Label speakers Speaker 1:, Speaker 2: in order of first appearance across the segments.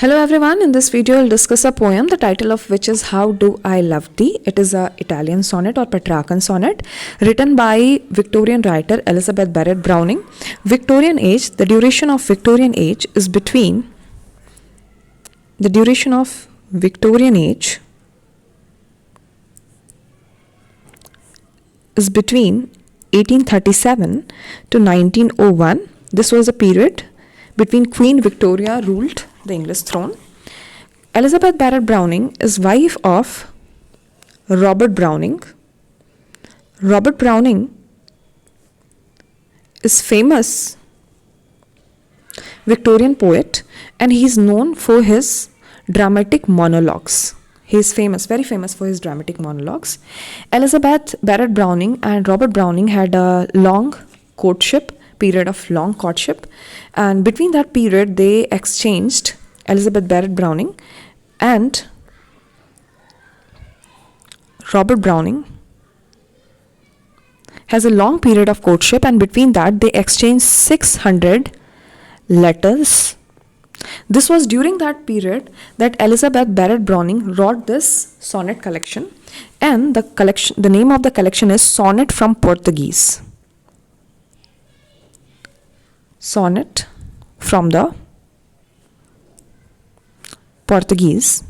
Speaker 1: Hello everyone, in this video I'll discuss a poem, the title of which is How Do I Love Thee. It is a Italian sonnet or Petrarchan sonnet written by Victorian writer Elizabeth Barrett Browning. Victorian age, the duration of Victorian age is between 1837 to 1901. This was a period between Queen Victoria ruled the English throne. Elizabeth Barrett Browning is wife of Robert Browning. Robert Browning is famous Victorian poet and he is known for his dramatic monologues. He is famous, very famous for his dramatic monologues. Elizabeth Barrett Browning and Robert Browning had a long period of long courtship, and between that period they exchanged. Elizabeth Barrett Browning and Robert Browning has a long period of courtship, and between that they exchanged 600 letters. This was during that period that Elizabeth Barrett Browning wrote this sonnet collection, and the name of the collection is Sonnet from Portuguese. Sonnet from the Portuguese. Portuguese.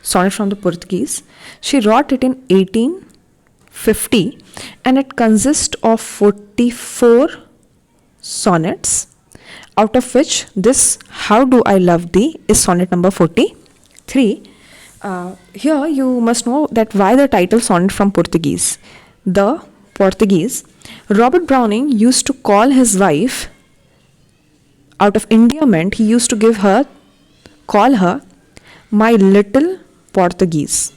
Speaker 1: Sonnet from the Portuguese. She wrote it in 1850 and it consists of 44 sonnets, out of which this How Do I Love Thee is sonnet number 43. Here you must know that why the title Sonnet from Portuguese. The Portuguese, Robert Browning used to call his wife, out of endearment, he used to call her my little Portuguese.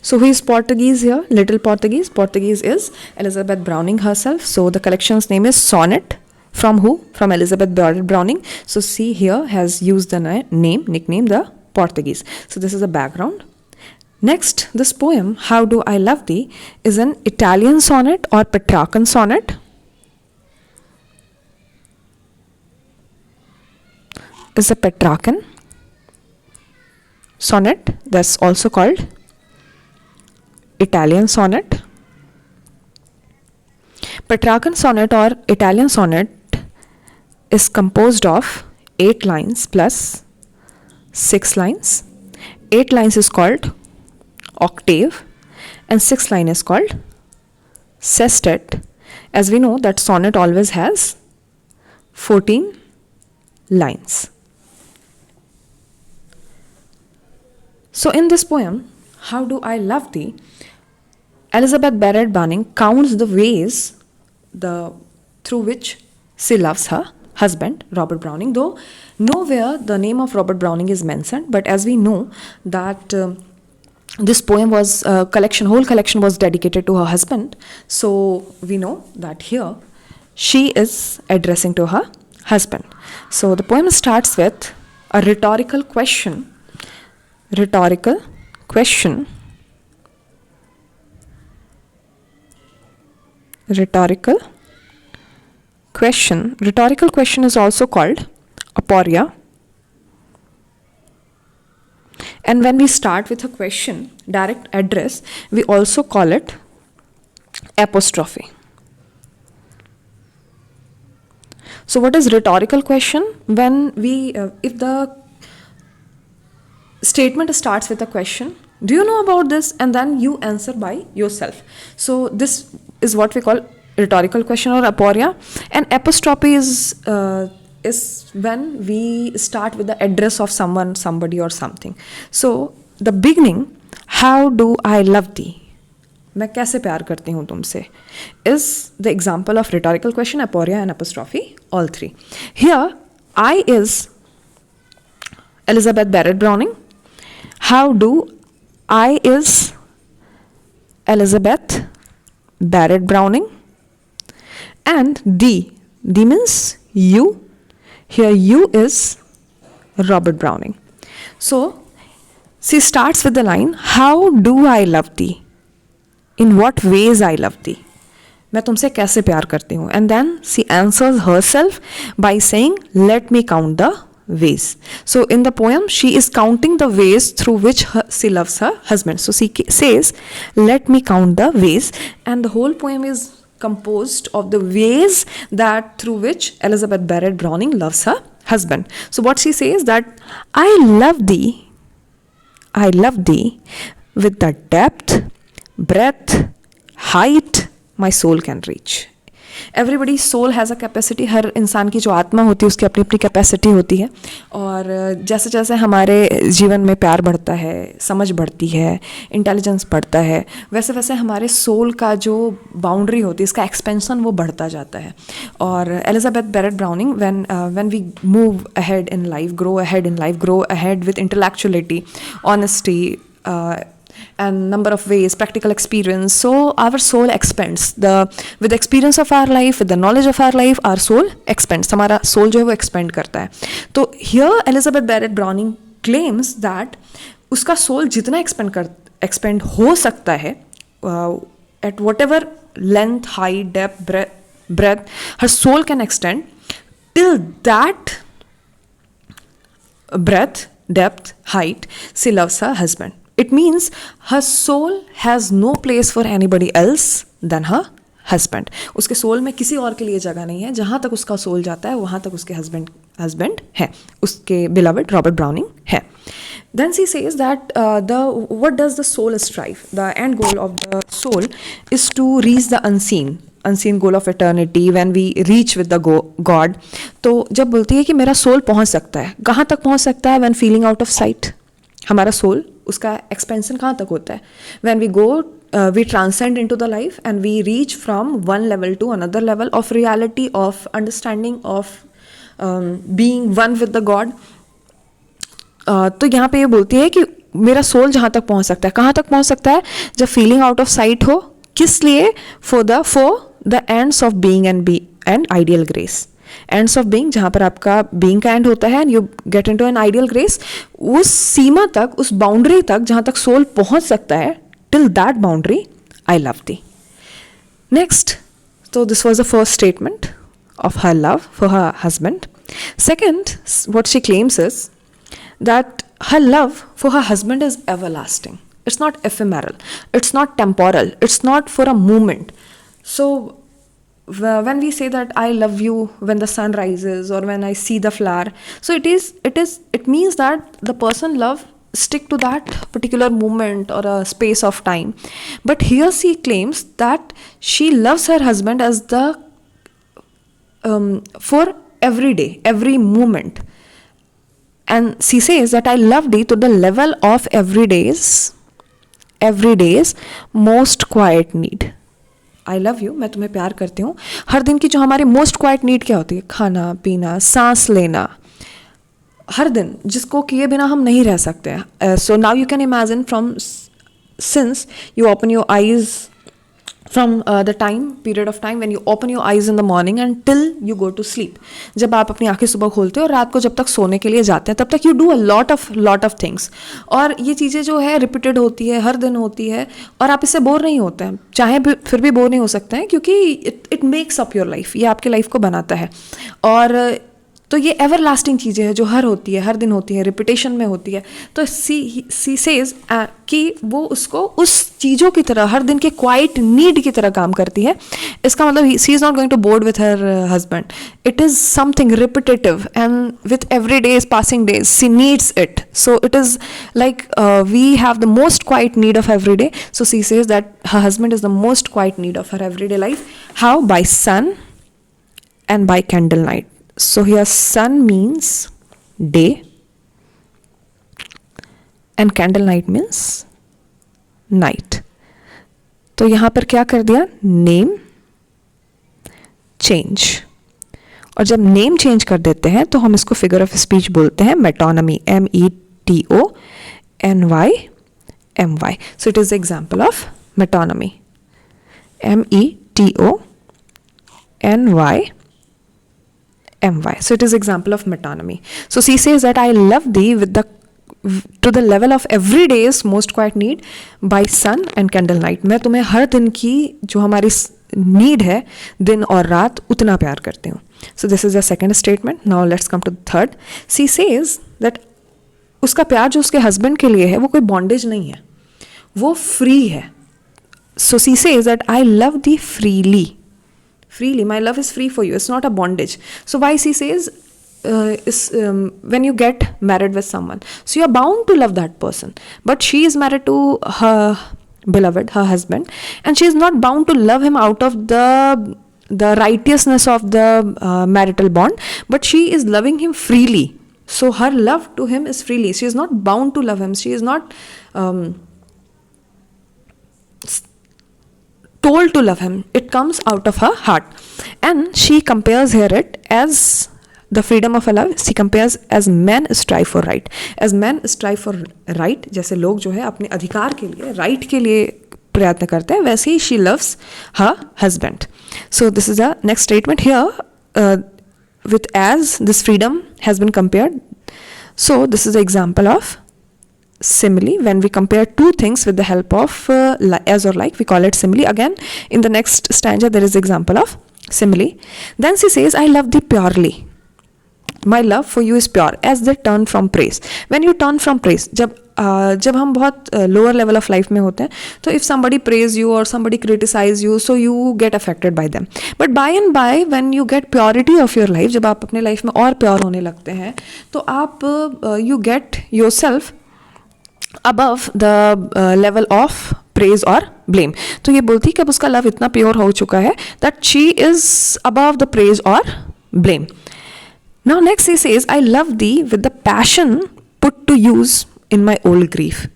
Speaker 1: So who is Portuguese here? Little Portuguese. Portuguese is Elizabeth Browning herself. So the collection's name is Sonnet. From who? From Elizabeth Barrett Browning. So she here has used the nickname the Portuguese. So this is the background. Next, this poem, How Do I Love Thee, is an Italian sonnet or Petrarchan sonnet. Is a Petrarchan sonnet, that's also called Italian sonnet. Petrarchan sonnet or Italian sonnet is composed of 8 lines plus 6 lines. 8 lines is called octave and 6 line is called sestet. As we know that sonnet always has 14 lines. So in this poem, How Do I Love Thee, Elizabeth Barrett Browning counts the ways through which she loves her husband, Robert Browning, though nowhere the name of Robert Browning is mentioned, but as we know that this poem was whole collection was dedicated to her husband, so we know that here she is addressing to her husband. So the poem starts with a rhetorical question. Rhetorical question is also called aporia. And when we start with a question, direct address, we also call it apostrophe. So what is rhetorical question? When if the statement starts with a question, do you know about this? And then you answer by yourself. So this is what we call rhetorical question or aporia. And apostrophe is when we start with the address of someone, somebody or something. So the beginning, How do I love thee? मैं कैसे प्यार करती हूँ तुमसे, is the example of rhetorical question, aporia and apostrophe, all three. Here, I is Elizabeth Barrett Browning. How do I is Elizabeth Barrett Browning. And D, The means you. Here you is Robert Browning. So she starts with the line, how do I love thee? In what ways I love thee? मैं तुमसे कैसे प्यार करती हूँ? And then she answers herself by saying, let me count the ways. So in the poem, she is counting the ways through which she loves her husband. So she says, let me count the ways. And the whole poem is composed of the ways that through which Elizabeth Barrett Browning loves her husband. So what she says that I love thee with the depth, breadth, height my soul can reach. Everybody's soul has a capacity. हर इंसान की जो आत्मा होती है उसकी अपनी अपनी capacity होती है, और जैसे जैसे हमारे जीवन में प्यार बढ़ता है, समझ बढ़ती है, इंटेलिजेंस बढ़ता है, वैसे वैसे हमारे सोल का जो बाउंड्री होती है, इसका एक्सपेंशन वो बढ़ता जाता है. और Elizabeth Barrett Browning, when we move ahead in life, grow ahead with intellectuality, honesty, and number of ways, practical experience, so our soul expands. With the experience of our life, with the knowledge of our life, our soul expands. हमारा soul जो है वो expand करता है. तो here Elizabeth Barrett Browning claims that उसका soul जितना expand हो सकता है, at whatever length, height, depth, breadth, her soul can extend till that breadth, depth, height, she loves her husband. It means her soul has no place for anybody else than her husband. उसके soul में किसी और के लिए जगह नहीं है. जहाँ तक उसका सोल जाता है वहाँ तक उसके हस्बैंड है, उसके beloved Robert Browning है. Then she says that what does the soul strive? The end goal of the soul is to reach the unseen goal of eternity when we reach with the God. तो जब बोलती है कि मेरा soul पहुँच सकता है, कहाँ तक पहुँच सकता है? when feeling out of sight. हमारा सोल, उसका एक्सपेंशन कहाँ तक होता है? when we go we transcend into the life and we reach from one level to another level of reality, of understanding, of being one with the God. तो यहाँ पे ये बोलती है कि मेरा सोल जहाँ तक पहुँच सकता है. कहाँ तक पहुँच सकता है? जब फीलिंग आउट ऑफ साइट हो. किस लिए? For the ends of being and ideal grace. Ends of being, जहाँ पर आपका बीइंग का एंड होता है and you get into an ideal grace, उस सीमा तक, उस बाउंड्री तक जहाँ तक सोल पहुँच सकता है, till that boundary I love the. Next, so this was the first statement of her love for her husband. Second, what she claims is that her love for her husband is everlasting. It's not ephemeral. It's not temporal. It's not for a moment. So when we say that I love you when the sun rises or when I see the flower, so it means that the person love stick to that particular moment or a space of time. But here she claims that she loves her husband as the for every day, every moment. And she says that I love thee to the level of every day's most quiet need. I love you, मैं तुम्हें प्यार करती हूँ. हर दिन की जो हमारी most quiet need क्या होती है? खाना पीना, सांस लेना. हर दिन जिसको किए बिना हम नहीं रह सकते हैं. So now you can imagine from since you open your eyes, from the period of time when you open your eyes in the morning and till you go to sleep. जब आप अपनी आंखें सुबह खोलते हो और रात को जब तक सोने के लिए जाते हैं, तब तक you do a lot of things. और ये चीज़ें जो है रिपीटेड होती है, हर दिन होती है, और आप इससे बोर नहीं होते हैं. चाहे फिर भी बोर नहीं हो सकते हैं, क्योंकि it makes up your life. ये आपके लाइफ को बनाता है. और तो ये एवर लास्टिंग चीज़ें हैं जो हर दिन होती है, रिपीटेशन में होती है. तो सी सेज कि वो उसको उस चीज़ों की तरह, हर दिन के क्वाइट नीड की तरह काम करती है. इसका मतलब she is not going to bored with her husband. It is something repetitive and with every days passing days she needs it. So it is like we have the most quiet need of every day. So she says that her husband is the most quiet need of her every day life. How? By sun and by candle night. So here sun means day and candle night means night. तो यहाँ पर क्या कर दिया? Name change. और जब name change कर देते हैं तो हम इसको फिगर ऑफ स्पीच बोलते हैं metonymy. METONYMY. So it is the example of metonymy. METONYMY. my. So it is example of metonymy. So she says that I love thee with the to the level of every day's most quiet need by sun and candle night. मैं तुम्हें हर दिन की जो हमारी need है दिन और रात उतना प्यार करती हूँ. So this is the second statement. Now let's come to the third. She says that उसका प्यार जो उसके हस्बैंड के लिए है वो कोई बॉन्डेज नहीं है, वो फ्री है. So she says that I love thee freely. Freely, my love is free for you. It's not a bondage. So why she says when you get married with someone, so you're bound to love that person. But she is married to her beloved, her husband, and she is not bound to love him out of the righteousness of the marital bond, but she is loving him freely. So her love to him is freely. She is not bound to love him. She is not told to love him. It comes out of her heart. And she compares here it as the freedom of a love. She compares as men strive for right. As men strive for right, जैसे लोग जो है अपने अधिकार के लिए, right के लिए प्रयत्न करते हैं, वैसे ही she loves her husband. So this is the next statement here. With as this freedom has been compared. So this is the example of simile. When we compare two things with the help of as or like, we call it simile. Again, in the next stanza there is example of simile. Then she says, I love thee purely. My love for you is pure as they turn from praise. When you turn from praise, जब हम बहुत lower level of life में होते हैं, तो if somebody praise you or somebody criticize you, so you get affected by them. But by and by, when you get purity of your life, जब आप अपने life में और pure होने लगते हैं, तो आप you get yourself above the level of praise or blame. तो ये बोलती है कि अब उसका love इतना pure हो चुका है that she is above the praise or blame. Now next he says, I love thee with the passion put to use in my old grief.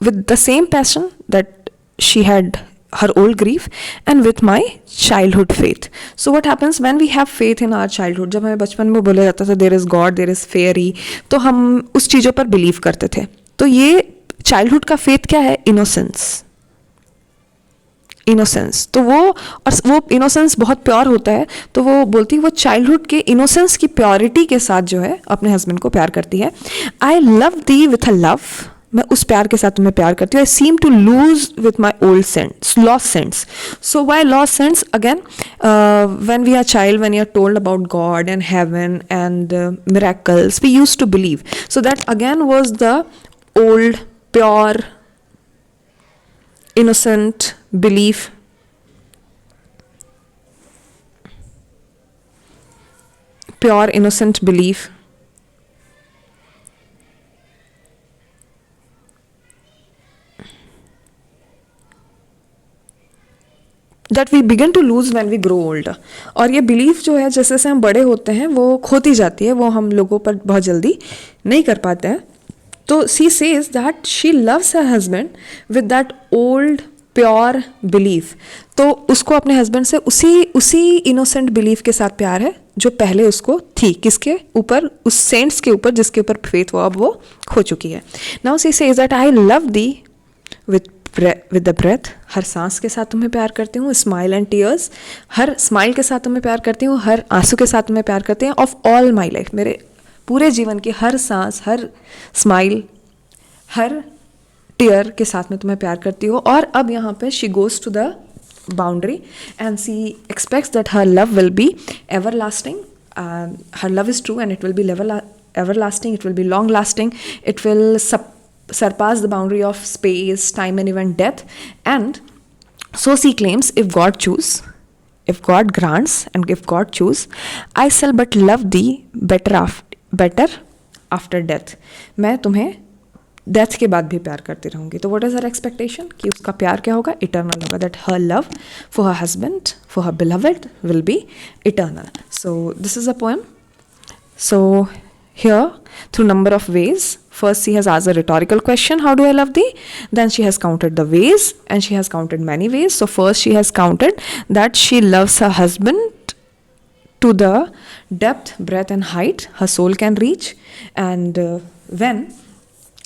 Speaker 1: With the same passion that she had her old grief and with my childhood faith. So what happens when we have faith in our childhood? जब हमें बचपन में बोला जाता था there is God, there is fairy, तो हम उस चीज़ों पर बिलीव करते थे. तो ये चाइल्डहुड का फेथ क्या है? इनोसेंस. इनोसेंस. तो वो इनोसेंस बहुत प्योर होता है. तो वो बोलती है वो चाइल्डहुड के इनोसेंस की प्योरिटी के साथ जो है अपने हस्बैंड को प्यार करती है. I love thee with a love. मैं उस प्यार के साथ तुम्हें प्यार करती हूँ. I seem to lose with my old sense, lost sense. So why lost sense? Again when we are child, when you are told about God and heaven and miracles, we used to believe. So that again was the old, pure, innocent belief. Pure, innocent belief. That we begin to lose when we grow older. और ये belief जो है जैसे जैसे हम बड़े होते हैं वो खोती जाती है, वो हम लोगों पर बहुत जल्दी नहीं कर पाते हैं. तो she says that she loves her husband with that old pure belief. तो उसको अपने हस्बैंड से उसी इनोसेंट बिलीफ के साथ प्यार है जो पहले उसको थी. किसके ऊपर? उस सेंट्स के ऊपर जिसके ऊपर फेथ वो अब वो खो चुकी है. Now she says that I love thee with the breath. हर सांस के साथ तुम्हें प्यार करती हूँ. Smile and tears. हर स्माइल के साथ तुम्हें प्यार करती हूँ. हर आंसू के साथ तुम्हें प्यार करती हूँ. ऑफ ऑल माई लाइफ, मेरे पूरे जीवन की हर सांस, हर स्माइल, हर टीयर के साथ में तुम्हें प्यार करती हूँ. और अब यहाँ पे she goes to the boundary and she expects that her love will be everlasting. Her love is true and it will be everlasting. It will be long lasting. It will surpass the boundary of space, time and even death. And so she claims, if God choose, if God grants and if God choose, I shall but love thee better after death. मैं तुम्हें death के बाद भी प्यार करती रहूँगी. तो what is her expectation? कि उसका प्यार क्या होगा? Eternal होगा. That her love for her husband, for her beloved will be eternal. So this is a poem. So here, through number of ways. First, she has asked a rhetorical question, how do I love thee? Then she has counted the ways and she has counted many ways. So first she has counted that she loves her husband to the depth, breadth and height her soul can reach. And when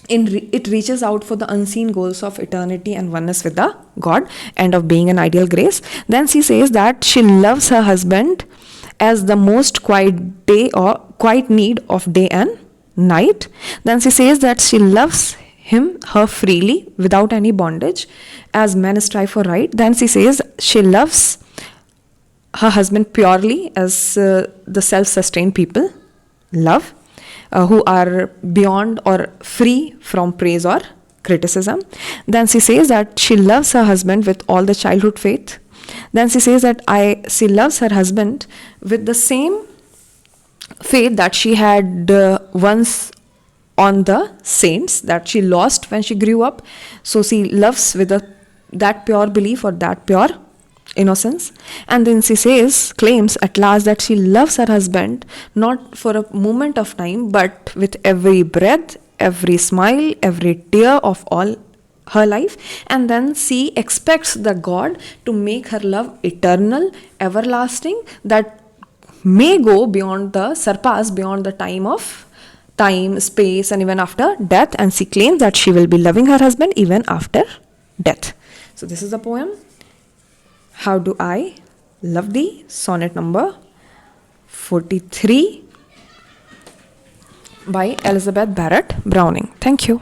Speaker 1: it reaches out for the unseen goals of eternity and oneness with the God and of being an ideal grace. Then she says that she loves her husband as the most quiet need of day and night. Then she says that she loves her freely without any bondage, as men strive for right. Then she says she loves her husband purely, as the self-sustained people love, who are beyond or free from praise or criticism. Then she says that she loves her husband with all the childhood faith. Then she says that she loves her husband with the same faith that she had once on the saints, that she lost when she grew up. So she loves with that pure belief or that pure innocence. And then she claims at last that she loves her husband not for a moment of time, but with every breath, every smile, every tear of all her life. And then she expects the God to make her love eternal, everlasting, that may go surpass beyond the time, space, and even after death. And she claims that she will be loving her husband even after death. So this is the poem, How Do I Love Thee, sonnet number 43 by Elizabeth Barrett Browning. Thank you.